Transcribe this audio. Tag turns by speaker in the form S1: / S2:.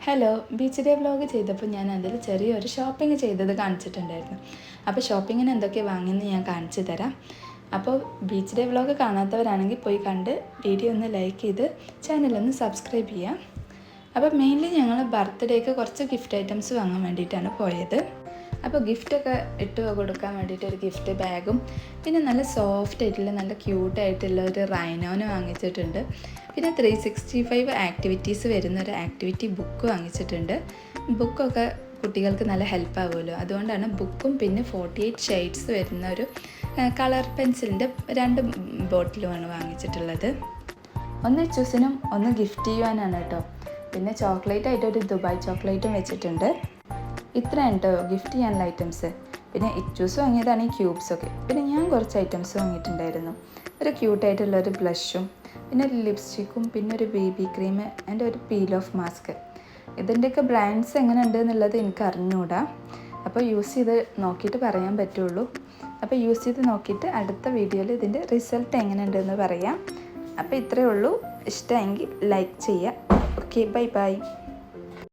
S1: Hello, beach day vlog ചെയ്തപ്പോൾ ഞാൻ അതിൽ ചെറിയൊരു ഷോപ്പിംഗ് ചെയ്തത് കാണിച്ചിട്ടുണ്ടായിരുന്നു. അപ്പോൾ ഷോപ്പിങ്ങിന് എന്തൊക്കെ വാങ്ങിയെന്ന് ഞാൻ കാണിച്ചു തരാം. അപ്പോൾ ബീച്ച് ഡേ വ്ലോഗ് കാണാത്തവരാണെങ്കിൽ പോയി കണ്ട് വീഡിയോ ഒന്ന് ലൈക്ക് ചെയ്ത് ചാനലൊന്ന് സബ്സ്ക്രൈബ് ചെയ്യാം. അപ്പോൾ മെയിൻലി ഞങ്ങൾ ബർത്ത്ഡേക്ക് കുറച്ച് ഗിഫ്റ്റ് ഐറ്റംസ് വാങ്ങാൻ വേണ്ടിയിട്ടാണ് പോയത്. അപ്പോൾ ഗിഫ്റ്റൊക്കെ ഇട്ട് കൊടുക്കാൻ വേണ്ടിയിട്ട് ഒരു ഗിഫ്റ്റ് ബാഗും പിന്നെ നല്ല സോഫ്റ്റ് ആയിട്ടുള്ള നല്ല ക്യൂട്ടായിട്ടുള്ള ഒരു റൈനോന് വാങ്ങിച്ചിട്ടുണ്ട്. പിന്നെ 365 ആക്ടിവിറ്റീസ് വരുന്ന ഒരു ആക്ടിവിറ്റി ബുക്ക് വാങ്ങിച്ചിട്ടുണ്ട്. ബുക്കൊക്കെ കുട്ടികൾക്ക് നല്ല ഹെൽപ്പ് ആവുമല്ലോ, അതുകൊണ്ടാണ് ബുക്കും പിന്നെ 48 ഷെയ്ഡ്സ് വരുന്ന ഒരു കളർ പെൻസിലിൻ്റെ 2 ബോട്ടിലുമാണ് വാങ്ങിച്ചിട്ടുള്ളത്. ഒന്ന് ചൂസിനും ഒന്ന് ഗിഫ്റ്റ് ചെയ്യുവാനാണ് കേട്ടോ. പിന്നെ ചോക്ലേറ്റ് ആയിട്ട് ഒരു ദുബായ് ചോക്ലേറ്റും വെച്ചിട്ടുണ്ട്. ഇത്രയാണ് കേട്ടോ ഗിഫ്റ്റ് ചെയ്യാനുള്ള ഐറ്റംസ്. പിന്നെ ഇച്ചൂസ് വാങ്ങിയതാണ് ഈ ക്യൂബ്സൊക്കെ. പിന്നെ ഞാൻ കുറച്ച് ഐറ്റംസ് വാങ്ങിയിട്ടുണ്ടായിരുന്നു. ഒരു ക്യൂട്ടായിട്ടുള്ള ഒരു ബ്ലഷും പിന്നെ ഒരു ലിപ്സ്റ്റിക്കും പിന്നെ ഒരു ബേബി ക്രീം ആൻഡ് ഒരു പീൽ ഓഫ് മാസ്ക്. ഇതിൻ്റെയൊക്കെ ബ്രാൻഡ്സ് എങ്ങനെ ഉണ്ട് എന്നുള്ളത് എനിക്ക് അറിഞ്ഞുകൂടാ. അപ്പോൾ യൂസ് ചെയ്ത് നോക്കിയിട്ട് പറയാൻ പറ്റുള്ളൂ. അപ്പോൾ യൂസ് ചെയ്ത് നോക്കിയിട്ട് അടുത്ത വീഡിയോയിൽ ഇതിൻ്റെ റിസൾട്ട് എങ്ങനെ ഉണ്ടെന്ന് പറയാം. അപ്പോൾ ഇത്രയേ ഉള്ളൂ. ഇഷ്ടമെങ്കിൽ ലൈക്ക് ചെയ്യുക. Okay, bye bye.